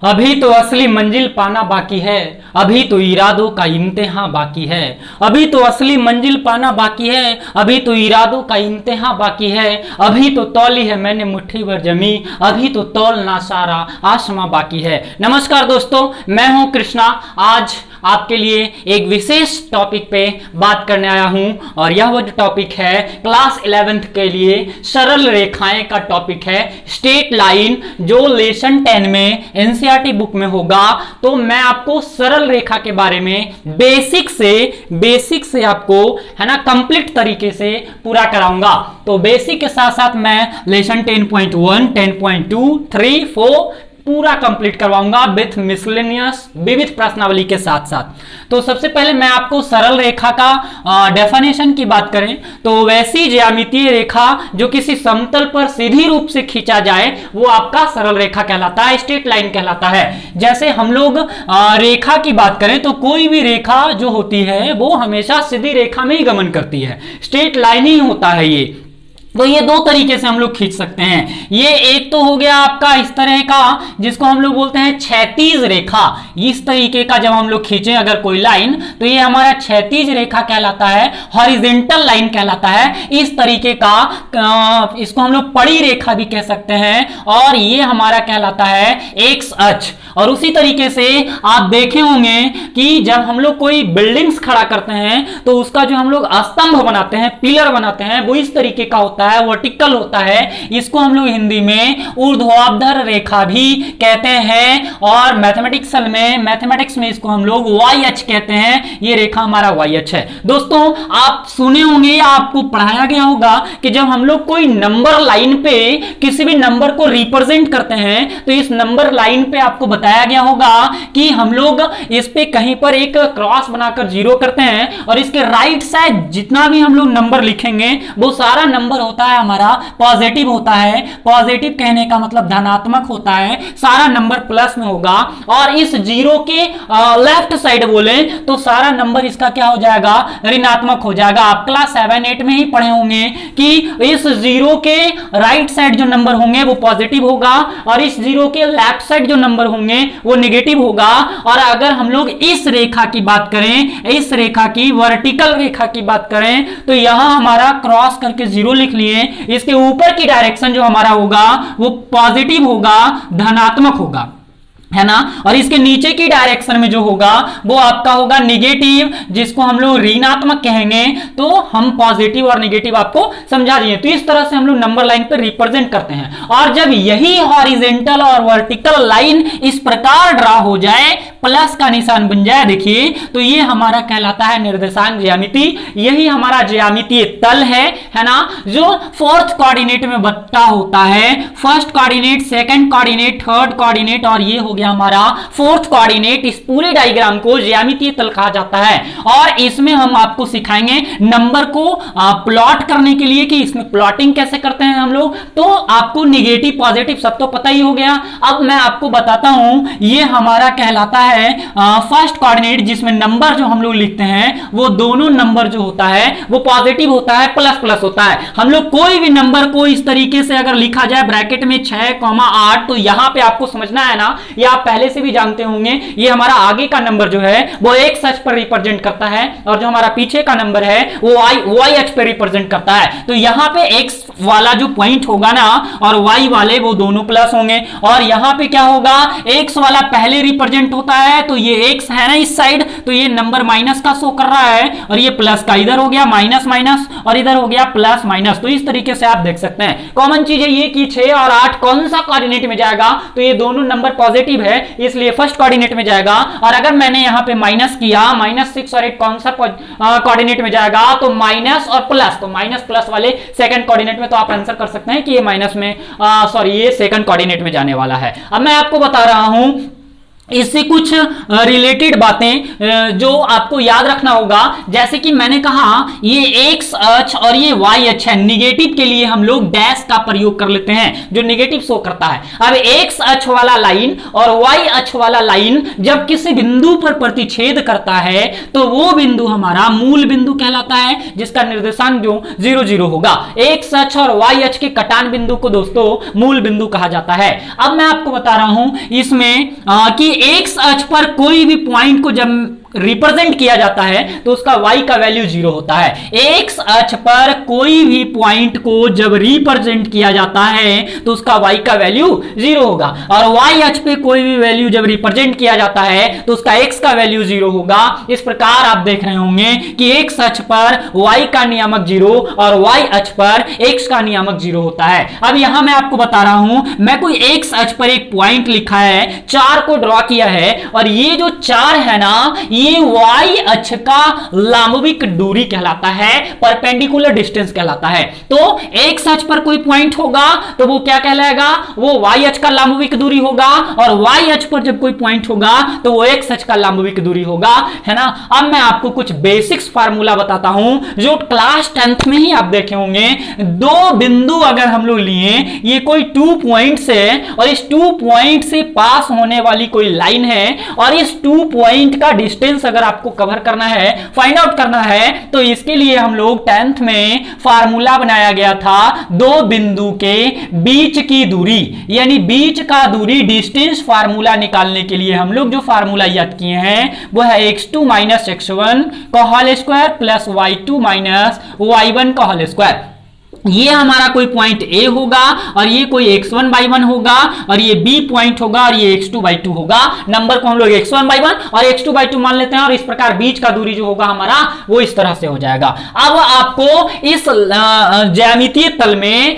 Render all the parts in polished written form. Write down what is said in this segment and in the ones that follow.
अभी तो असली मंजिल पाना बाकी है, अभी तो इरादों का इम्तिहान बाकी है। अभी तो असली मंजिल पाना बाकी है, अभी तो इरादों का इम्तिहान बाकी है। अभी तो तौली है मैंने मुट्ठी भर जमी, अभी तो तौलना सारा आसमां बाकी है। नमस्कार दोस्तों, मैं हूं कृष्णा। आज आपके लिए एक विशेष टॉपिक पे बात करने आया हूं और यह वो टॉपिक है क्लास 11th के लिए सरल रेखाएं का टॉपिक है, स्ट्रेट लाइन, जो लेसन 10 में एनसीईआरटी बुक में होगा। तो मैं आपको सरल रेखा के बारे में बेसिक से आपको है ना कंप्लीट तरीके से पूरा कराऊंगा। तो बेसिक के साथ साथ मैं लेसन 10.1, 10.2, 3, 4 पूरा कंप्लीट करवाऊंगा विथ मिसलेनियस विविध प्रश्नावली के साथ साथ। तो सबसे पहले मैं आपको सरल रेखा का डेफिनेशन की बात करें तो वैसी ज्यामितीय रेखा जो किसी समतल पर सीधी रूप से खींचा जाए वो आपका सरल रेखा कहलाता है, स्ट्रेट लाइन कहलाता है। जैसे हम लोग रेखा की बात करें तो कोई भी रेखा जो होती है वो हमेशा सीधी रेखा में ही गमन करती है, स्ट्रेट लाइन ही होता है ये। तो ये दो तरीके से हम लोग खींच सकते हैं। ये एक तो हो गया आपका इस तरह का जिसको हम लोग बोलते हैं क्षैतिज रेखा। इस तरीके का जब हम लोग खींचे अगर कोई लाइन तो ये हमारा क्षैतिज रेखा कहलाता है, हॉरिजॉन्टल लाइन कहलाता है। इस तरीके का इसको हम लोग पड़ी रेखा भी कह सकते हैं और ये हमारा कहलाता है एक्स अक्ष। और उसी तरीके से आप देखे होंगे कि जब हम लोग कोई बिल्डिंग्स खड़ा करते हैं तो उसका जो हम लोग स्तंभ बनाते हैं, पिलर बनाते हैं, वो इस तरीके का होता है, वर्टिकल होता है। इसको हम लोग हिंदी में ऊर्ध्वाधर रेखा भी कहते हैं और मैथमेटिक्स में इसको हम लोग वाई अक्ष कहते हैं। ये रेखा हमारा वाई अक्ष है। दोस्तों आप सुने होंगे या आपको पढ़ाया गया होगा कि जब हम लोग कोई नंबर लाइन पे किसी भी नंबर को रिप्रेजेंट करते हैं तो इस नंबर लाइन पे आपको बताया गया होगा कि हम लोग इस पे कहीं पर एक क्रॉस बनाकर जीरो करते हैं और इसके राइट साइड जितना भी हम लोग नंबर लिखेंगे वो सारा नंबर होता है हमारा पॉजिटिव होता है। पॉजिटिव कहने का मतलब धनात्मक होता है, सारा नंबर प्लस में होगा। और इस जीरो के लेफ्ट साइड बोले तो सारा नंबर इसका क्या हो जाएगा, ऋणात्मक हो जाएगा। आप क्लास 7-8 में ही पढ़े होंगे कि इस जीरो के राइट साइड जो नंबर होंगे वो पॉजिटिव होगा और इस जीरो के लेफ्ट साइड जो नंबर होंगे वो नेगेटिव होगा। और अगर हम लोग इस रेखा की बात करें, इस रेखा की वर्टिकल रेखा की बात करें तो यहां हमारा क्रॉस करके जीरो लिख लिए, इसके ऊपर की डायरेक्शन जो हमारा होगा वो पॉजिटिव होगा, धनात्मक होगा, है ना। और इसके नीचे की डायरेक्शन में जो होगा वो आपका होगा निगेटिव, जिसको हम लोग ऋणात्मक कहेंगे। तो हम पॉजिटिव और निगेटिव आपको समझा दिए। तो इस तरह से हम लोग नंबर लाइन पर रिप्रेजेंट करते हैं। और जब यही हॉरिजॉन्टल और वर्टिकल लाइन इस प्रकार ड्रा हो जाए, प्लस का निशान बन जाए, देखिए तो ये हमारा कहलाता है निर्देशांक ज्यामिति। यही हमारा ज्यामितीय तल है ना, जो फोर्थ कोऑर्डिनेट में बंटा होता है। First coordinate, second coordinate, third coordinate और ये हो गया हमारा फोर्थ कोऑर्डिनेट। इस पूरे डायग्राम को ज्यामितीय तल कहा जाता है। और इसमें हम आपको सिखाएंगे नंबर को प्लॉट करने के लिए कि इसमें प्लॉटिंग कैसे करते हैं हम लोग। तो आपको निगेटिव पॉजिटिव सब तो पता ही हो गया। अब मैं आपको बताता हूं, ये हमारा कहलाता है फर्स्ट कोऑर्डिनेट, जिसमें नंबर जो हम लोग लिखते हैं वो दोनों नंबर जो होता है वो पॉजिटिव होता है, प्लस प्लस होता है। हम लोग कोई भी नंबर को इस तरीके से अगर लिखा जाए ब्रैकेट में 6,8, तो यहां पे आपको समझना है ना, ये आप पहले से भी जानते होंगे, ये हमारा आगे का नंबर जो है वो एक्स अक्ष पर रिप्रेजेंट करता है और जो हमारा पीछे का नंबर है वो वाई अक्ष पर रिप्रेजेंट करता है। तो यहां पे एक्स वाला जो पॉइंट होगा ना और वाई वाले वो दोनों प्लस होंगे। और यहां पे क्या होगा, एक्स वाला पहले रिप्रेजेंट होता है तो ये एक्स है ना इस साइड, तो ये नंबर माइनस का शो कर रहा है और ये प्लस का, इधर हो गया माइनस माइनस और इधर हो गया प्लस माइनस। तो इस तरीके से आप देख सकते हैं। कॉमन चीज है ये कि 6 और 8 कौन सा कोऑर्डिनेट में जाएगा, तो ये दोनों नंबर पॉजिटिव है इसलिए फर्स्ट कोऑर्डिनेट में जाएगा। और अगर मैंने यहां पे माइनस किया, -6 और 8 कौन सा कोऑर्डिनेट में जाएगा, तो माइनस और प्लस, तो माइनस प्लस वाले सेकंड कोऑर्डिनेट में। तो आप आंसर कर सकते हैं कि ये माइनस में ये सेकंड कोऑर्डिनेट में जाने वाला है। अब मैं आपको बता रहा हूं इससे कुछ रिलेटेड बातें जो आपको याद रखना होगा, जैसे कि मैंने कहा ये एक्स अक्ष और ये वाई अक्ष है, निगेटिव के लिए हम लोग डैश का प्रयोग कर लेते हैं जो निगेटिव शो करता है। अब एक्स अक्ष वाला लाइन और वाई अक्ष वाला लाइन जब किसी बिंदु पर प्रतिच्छेद करता है तो वो बिंदु हमारा मूल बिंदु कहलाता है, जिसका निर्देशांक जो 0 0 होगा। एक्स अक्ष और वाई अक्ष के कटान बिंदु को दोस्तों मूल बिंदु कहा जाता है। अब मैं आपको बता रहा हूं इसमें कि एक्स अक्ष पर कोई भी पॉइंट को जब रिप्रेजेंट किया जाता है तो उसका y का वैल्यू 0 होता है। एक्स अक्ष पर कोई भी पॉइंट को जब रिप्रेजेंट किया जाता है तो उसका y का वैल्यू 0 होगा, और y अक्ष पे कोई भी वैल्यू जब रिप्रेजेंट किया जाता है तो उसका x का वैल्यू 0 होगा। इस प्रकार आप देख रहे होंगे कि एक्स अक्ष पर y का नियामक 0 और y अक्ष पर x का नियामक 0 होता है। अब यहां मैं आपको बता रहा हूं, मैं कोई एक्स अक्ष पर एक पॉइंट लिखा है, 4 को ड्रॉ किया है, और ये जो 4 है ना ये y अक्ष का लंबविक दूरी कहलाता है, परपेंडिकुलर डिस्टेंस कहलाता है। तो एक्स अक्ष पर कोई पॉइंट होगा तो वो क्या कहलाएगा, वो y अक्ष का लंबविक दूरी होगा, और y अक्ष पर जब कोई पॉइंट होगा तो वो एक्स अक्ष का लंबविक दूरी होगा, है ना। अब मैं आपको कुछ बेसिक्स फार्मूला बताता हूं जो क्लास 10th में ही आप देखे होंगे। दो बिंदु अगर हम लोग लिए, ये कोई 2 पॉइंट्स है और इस 2 पॉइंट से पास होने वाली कोई लाइन है, और इस 2 पॉइंट का डिस्टेंस अगर आपको कवर करना है, फाइंड आउट करना है, तो इसके लिए हम लोग 10th में फार्मूला बनाया गया था, दो बिंदु के बीच की दूरी यानी बीच का दूरी डिस्टेंस फार्मूला निकालने के लिए हम लोग जो फार्मूला याद किए हैं वो है x2 - x1 का whole square plus y2 - y1 का होल स्क्वायर। ये हमारा कोई पॉइंट A होगा और ये कोई x1/1 होगा और ये B पॉइंट होगा और ये x2/2 होगा। नंबर को हम लोग x1/1 और x2/2 मान लेते हैं, और इस प्रकार बीच का दूरी जो होगा हमारा वो इस तरह से हो जाएगा। अब आपको इस ज्यामितीय तल में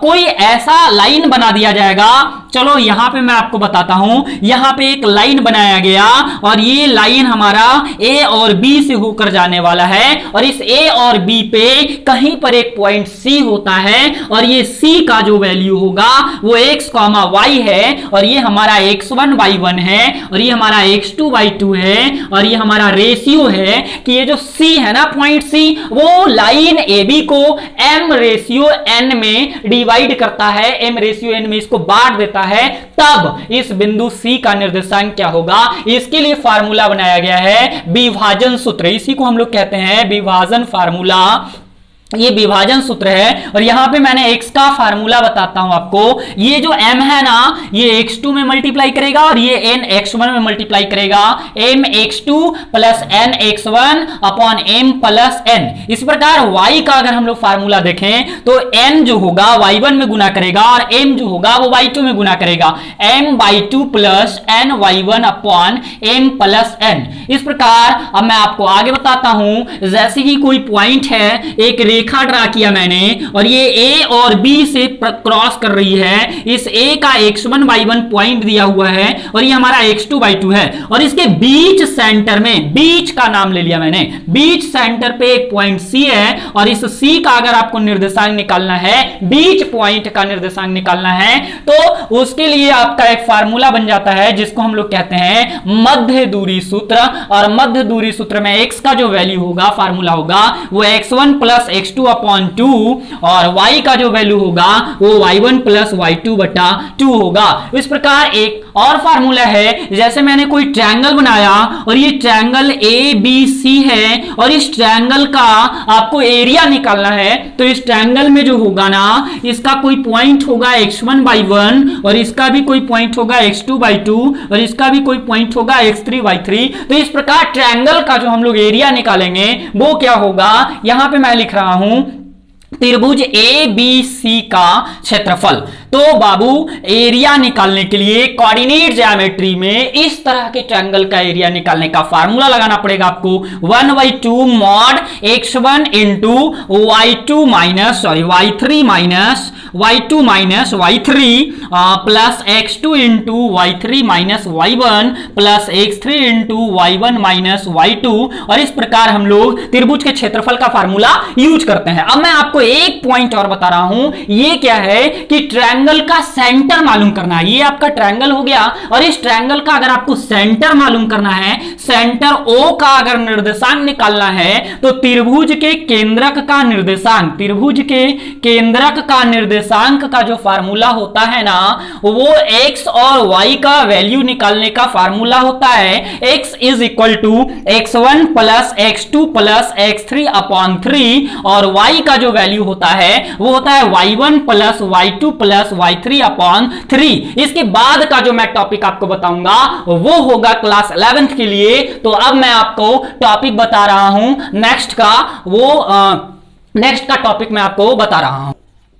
कोई ऐसा लाइन बना दिया जाएगा। चलो यहां पे मैं आपको बताता हूं, यहां पे एक लाइन बनाया गया और ये लाइन हमारा A और B से होकर जाने वाला है, और इस A और B पे कहीं पर एक पॉइंट C होता है, और ये C का जो वैल्यू होगा वो x, y है, और ये हमारा x1/1 है, और ये हमारा x2/2 है, और ये हमारा रेशियो है कि ये जो C है ना पॉइंट C, वो लाइन AB को m/n में डिवाइड करता है, m/n में इसको बांट देता है, तब इस बिंदु C का निर्देशांक क्या होगा। इसके लिए फार्मूला बनाया गया है विभाजन सूत्र, इसी को हम लोग कहते हैं विभाजन फार्मूला। ये विभाजन सूत्र है, और यहां पे मैंने x का फार्मूला बताता हूं आपको। ये जो m है ना ये x2 में मल्टीप्लाई करेगा और ये n x1 में मल्टीप्लाई करेगा, m x2 plus n x1 upon m plus n। इस प्रकार y का अगर हम लोग फार्मूला देखें तो n जो होगा y1 में गुना करेगा और m जो होगा वो y2 में गुना करेगा, m/2 plus n y1 upon m plus n। इस प्रकार अब मैं आपको आगे बताता हूं, जैसे कि कोई पॉइंट है, एक रेखा ड्रा किया मैंने और ये A और B से क्रॉस कर रही है, इस A का x1/1 पॉइंट दिया हुआ है और ये हमारा x2/2 है, और इसके बीच सेंटर में, बीच का नाम ले लिया मैंने, बीच सेंटर पे एक पॉइंट C है, और इस C का अगर आपको निर्देशांक निकालना है, बीच पॉइंट का निर्देशांक निकालना है, तो उसके लिए आपका एक फार्मूला बन जाता है जिसको हम लोग कहते हैं मध्य दूरी सूत्र। और मध्य दूरी सूत्र में x का जो वैल्यू होगा, फार्मूला होगा वो x1 प्लस x2/2 और y का जो वैल्यू होगा वो y1 प्लस y2/2 होगा। इस प्रकार एक और फार्मूला है, जैसे मैंने कोई ट्रायंगल बनाया और ये ट्रायंगल ABC है और इस ट्रायंगल का आपको एरिया निकालना है, तो इस ट्रायंगल में जो होगा ना इसका कोई पॉइंट होगा x1/1 और इसका भी कोई पॉइंट होगा x2/2 और इसका भी कोई पॉइंट होगा x3/3। तो इस प्रकार ट्रायंगल का जो हम लोग एरिया निकालेंगे वो क्या होगा, यहां पे मैं लिख रहा हूं त्रिभुज ABC का क्षेत्रफल। तो बाबू एरिया निकालने के लिए कोऑर्डिनेट ज्योमेट्री में इस तरह के ट्रायंगल का एरिया निकालने का फार्मूला लगाना पड़ेगा आपको, 1/2 mod x1 into y2 minus y3 minus y2 minus y3 plus x2 into y3 minus y1 plus x3 into y1 minus y2। और इस प्रकार हम लोग त्रिभुज के क्षेत्रफल का फार्मूला यूज करते हैं। अब मैं आपको एक पॉइंट और बता रहा हूं, ये क्या है कि ट्रायंगल ट्रायंगल का सेंटर मालूम करना है। ये आपका ट्रायंगल हो गया, और इस ट्रायंगल का अगर आपको सेंटर मालूम करना है, सेंटर ओ का अगर निर्देशांक निकालना है, तो त्रिभुज के केंद्रक का निर्देशांक, त्रिभुज के केंद्रक का निर्देशांक का जो फार्मूला होता है ना, वो x और y का वैल्यू निकालने का फार्मूला होता है x is equal to x1 plus x2 plus x3 upon 3, और y का जो वैल्यू होता है वो होता है y1 plus y2 plus y3 upon 3। इसके बाद का जो मैं टॉपिक आपको बताऊंगा वो होगा क्लास 11th के लिए। तो अब मैं आपको टॉपिक बता रहा हूं नेक्स्ट का, नेक्स्ट का टॉपिक मैं आपको बता रहा हूं।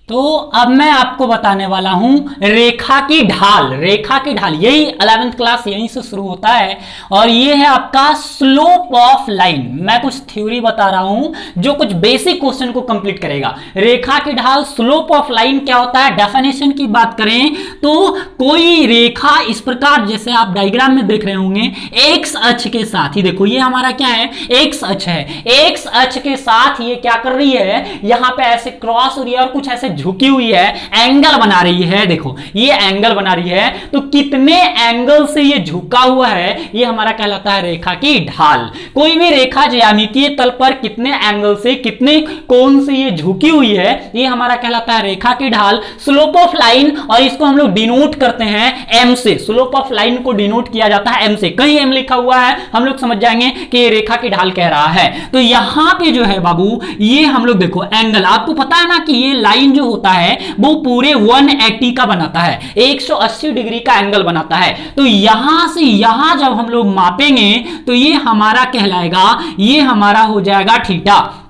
तो अब मैं आपको बताने वाला हूं रेखा की ढाल। रेखा की ढाल यही 11th क्लास यहीं से शुरू होता है, और ये है आपका स्लोप ऑफ लाइन। मैं कुछ थ्योरी बता रहा हूं जो कुछ बेसिक क्वेश्चन को कंप्लीट करेगा। रेखा की ढाल, स्लोप ऑफ लाइन क्या होता है, डेफिनेशन की बात करें तो कोई रेखा इस प्रकार, जैसे आप डायग्राम में देख रहे होंगे, एक्स अक्ष के साथ ही, देखो ये हमारा क्या है, एक्स अक्ष है। एक्स अक्ष के साथ ये क्या कर रही है, यहां पे ऐसे क्रॉस हो रही है और कुछ ऐसे झुकी हुई है, एंगल बना रही है। देखो ये एंगल बना रही है, तो कितने एंगल से ये झुका हुआ है, ये हमारा कहलाता है रेखा की ढाल। कोई भी रेखा ज्यामितीय तल पर कितने एंगल से, कितने कोण से ये झुकी हुई है, ये हमारा कहलाता है रेखा की ढाल। स्लोप ऑफ लाइन, और इसको हम लोग डिनोट करते हैं एम से। स्लोप ऑफ लाइन को डिनोट किया जाता है एम से। कहीं एम लिखा हुआ है, हम लोग समझ जाएंगे कि ये रेखा की ढाल कह रहा है। तो यहां पे जो है बाबू, ये हम लोग देखो एंगल, आपको पता है ना कि ये लाइन जो होता है वो पूरे 180 का बनाता है, 180 डिग्री का एंगल बनाता है। तो यहां से यहां जब हम लोग मापेंगे तो ये हमारा कहलाएगा, ये हमारा हो जाएगा थीटा,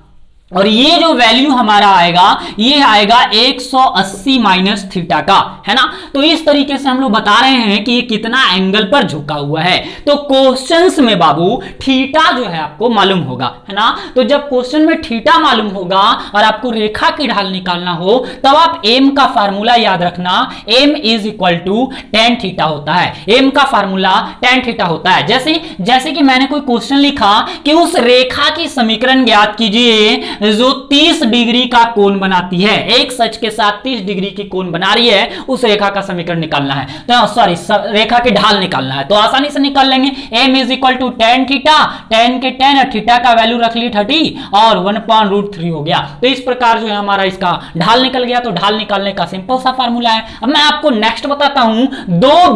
और ये जो वैल्यू हमारा आएगा ये आएगा 180 माइनस थीटा का, है ना। तो इस तरीके से हम लोग बता रहे हैं कि ये कितना एंगल पर झुका हुआ है। तो क्वेश्चंस में बाबू थीटा जो है आपको मालूम होगा, है ना। तो जब क्वेश्चन में थीटा मालूम होगा और आपको रेखा की ढाल निकालना हो, तब आप एम का फार्मूला याद रखना, M is equal to tan theta होता है। एम का फार्मूला टेन थीटा होता है। जैसे कि मैंने कोई क्वेश्चन लिखा कि उस रेखा की समीकरण ज्ञात कीजिए जो 30 डिग्री का कोण बनाती है, एक सच के साथ 30 डिग्री की कोण बना रही है, उस रेखा का समीकरण निकालना है, तो सॉरी रेखा की ढाल निकालना है। तो आसानी से निकाल लेंगे। M is equal to tan theta, tan के 10 और थीटा का वैल्यू रख ली 30 और 1/√3 हो गया। तो इस प्रकार जो है हमारा इसका ढाल निकल गया। तो ढाल निकालने का सिंपल सा फार्मूला है। अब मैं आपको नेक्स्ट बताता हूं, दो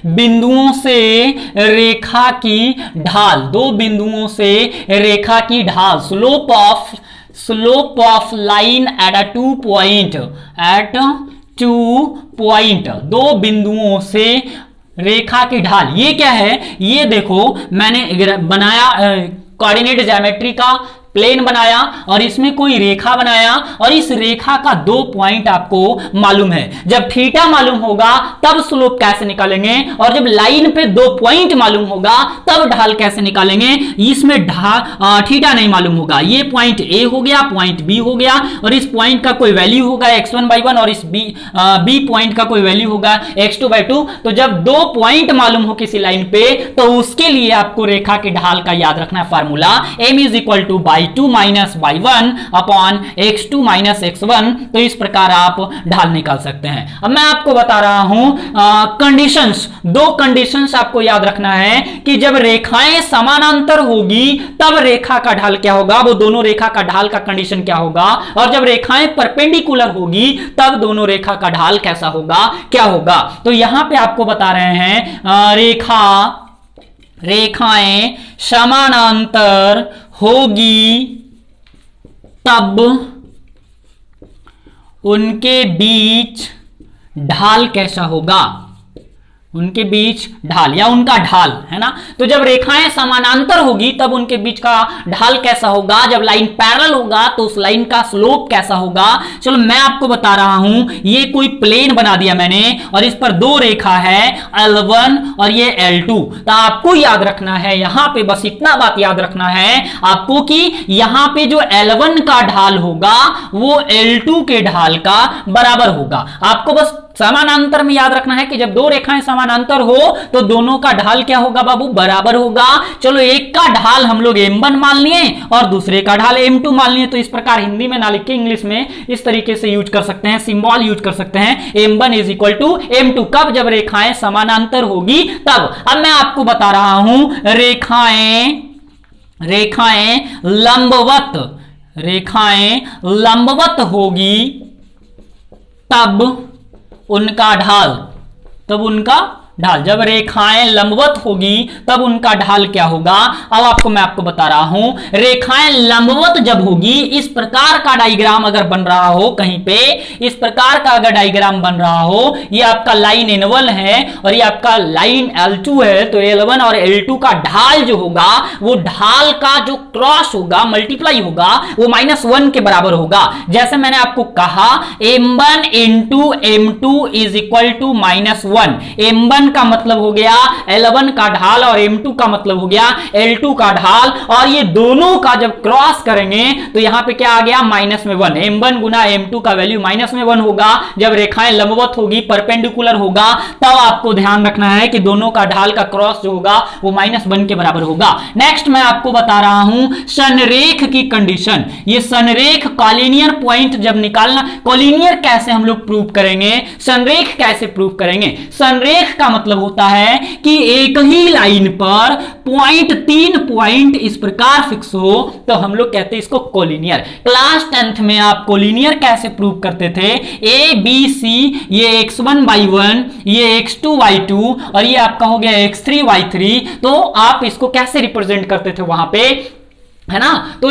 बिंदुओं से रेखा की ढाल, दो बिंदुओं से रेखा की ढाल, slope of line at a 2 point, दो बिंदुओं से रेखा की ढाल। ये क्या है, ये देखो मैंने बनाया कोऑर्डिनेट ज्योमेट्री का प्लेन बनाया और इसमें कोई रेखा बनाया, और इस रेखा का 2 पॉइंट आपको मालूम है। जब थीटा मालूम होगा तब स्लोप कैसे निकालेंगे, और जब लाइन पे 2 पॉइंट मालूम होगा तब ढाल कैसे निकालेंगे। इसमें थीटा नहीं मालूम होगा। ये पॉइंट ए हो गया, पॉइंट बी हो गया, और इस पॉइंट का कोई वैल्यू होगा x1/1, और इस बी पॉइंट का कोई वैल्यू होगा x2/2। तो जब 2 पॉइंट मालूम हो किसी लाइन पे, तो उसके लिए आपको रेखा की ढाल का याद रखना formula, m is equal to y2 minus y1 upon x2 minus x1। तो इस प्रकार आप ढाल निकाल सकते हैं। अब मैं आपको बता रहा हूं कंडीशंस, 2 कंडीशंस आपको याद रखना है कि जब रेखाएं समानांतर होगी तब रेखा का ढाल क्या होगा, वो दोनों रेखा का ढाल का कंडीशन क्या होगा, और जब रेखाएं परपेंडिकुलर होगी तब दोनों रेखा का ढाल कैसा होगा, क्या होगा। तो यहां पे आपको बता रहे हैं रेखाएं समानांतर होगी तब उनके बीच ढाल कैसा होगा, उनके बीच ढाल या उनका ढाल, है ना। तो जब रेखाएं समानांतर होगी तब उनके बीच का ढाल कैसा होगा, जब लाइन पैरेलल होगा तो उस लाइन का स्लोप कैसा होगा। चलो मैं आपको बता रहा हूं, ये कोई प्लेन बना दिया मैंने और इस पर 2 रेखा है, L1 और ये L2। तो आपको याद रखना है यहां पे, बस इतना बात याद रखना है आपको कि यहां पे जो L1 का ढाल होगा वो L2 के ढाल का बराबर होगा। आपको बस समानांतर में याद रखना है कि जब दो रेखाएं समानांतर हो तो दोनों का ढाल क्या होगा बाबू, बराबर होगा। चलो एक का ढाल हम लोग m1 मान लिए और दूसरे का ढाल m2 मान लिए, तो इस प्रकार हिंदी में ना लिख के इंग्लिश में इस तरीके से यूज कर सकते हैं, सिंबल यूज कर सकते हैं, m1 is equal to m2। कब, जब रेखाएं समानांतर होगी तब। अब मैं आपको बता रहा हूं रेखाएं लंबवत होगी तब उनका ढाल, जब रेखाएं लंबवत होगी तब उनका ढाल क्या होगा। अब मैं आपको बता रहा हूं, रेखाएं लंबवत जब होगी, इस प्रकार का डायग्राम अगर बन रहा हो कहीं पे, इस प्रकार का अगर डायग्राम बन रहा हो, ये आपका लाइन N1 है और ये आपका लाइन L2 है, तो L1 और L2 का ढाल जो होगा, वो ढाल का जो क्रॉस होगा, मल्टीप्लाई होगा, वो -1 के बराबर होगा। जैसे मैंने आपको कहा m1 into m2 is equal to -1। m1 का मतलब हो गया L1 का ढाल और m2 का मतलब हो गया L2 का ढाल, और ये दोनों का जब क्रॉस करेंगे तो यहां पे क्या आ गया, -1। m1 गुना m2 का वैल्यू -1 होगा। जब रेखाएं लंबवत होगी, परपेंडिकुलर होगा, तब आपको ध्यान रखना है कि दोनों का ढाल का क्रॉस जो होगा वो -1 के बराबर होगा। नेक्स्ट मैं आपको बता रहा हूं संरेख की कंडीशन। ये संरेख कॉलिनियर पॉइंट जब निकालना, कॉलिनियर कैसे हम लोग प्रूव करेंगे, संरेख कैसे प्रूव करेंगे। संरेख का मतलब होता है कि एक ही लाइन पर तीन पॉइंट इस प्रकार फिक्स हो तो हम लोग कहते हैं इसको कोलिनियर। क्लास 10th में आप कोलिनियर कैसे प्रूव करते थे, ए बी सी, ये x1y1, ये x2y2 और ये आपका हो गया x3y3, तो आप इसको कैसे रिप्रेजेंट करते थे वहां पे, है ना। तो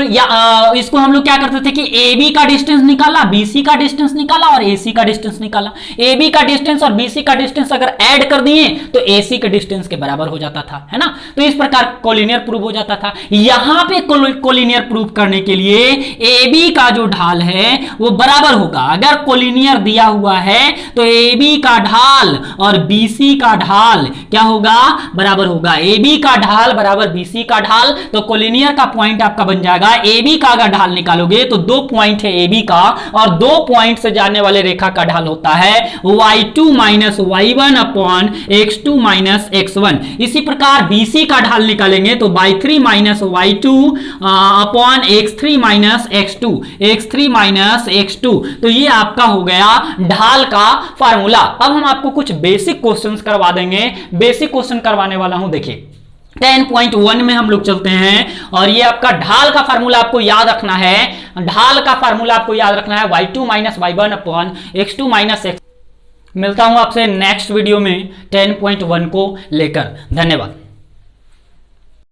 इसको हम लोग क्या करते थे कि AB का डिस्टेंस निकाला, BC का डिस्टेंस निकाला और AC का डिस्टेंस निकाला। AB का डिस्टेंस और BC का डिस्टेंस अगर ऐड कर दिए तो AC के डिस्टेंस के बराबर हो जाता था, है ना। तो इस प्रकार कोलिनियर प्रूव हो जाता था। यहां पे कोलिनियर प्रूव करने के लिए AB का जो ढाल है वो बराबर होगा। अगर कोलिनियर दिया हुआ है तो AB का ढाल और BC का ढाल क्या होगा, बराबर होगा। AB का ढाल बराबर BC का ढाल, तो कोलिनियर का पॉइंट आपका बन जाएगा। AB का अगर ढाल निकालोगे तो 2 पॉइंट है AB का, और 2 पॉइंट से जाने वाले रेखा का ढाल होता है y2 minus y1 upon x2 minus x1। इसी प्रकार BC का ढाल निकालेंगे तो y3 minus y2 upon x3 minus x2। तो ये आपका हो गया ढाल का फार्मूला। अब हम आपको कुछ बेसिक क्वेश्चंस करवा देंगे। बेसिक क्वेश्चन करवाने वाला हूं, देखिए 10.1 में हम लोग चलते हैं, और ये आपका ढाल का फार्मूला आपको याद रखना है। y2 minus y1 upon x2 minus x। मिलता हूं आपसे नेक्स्ट वीडियो में 10.1 को लेकर। धन्यवाद।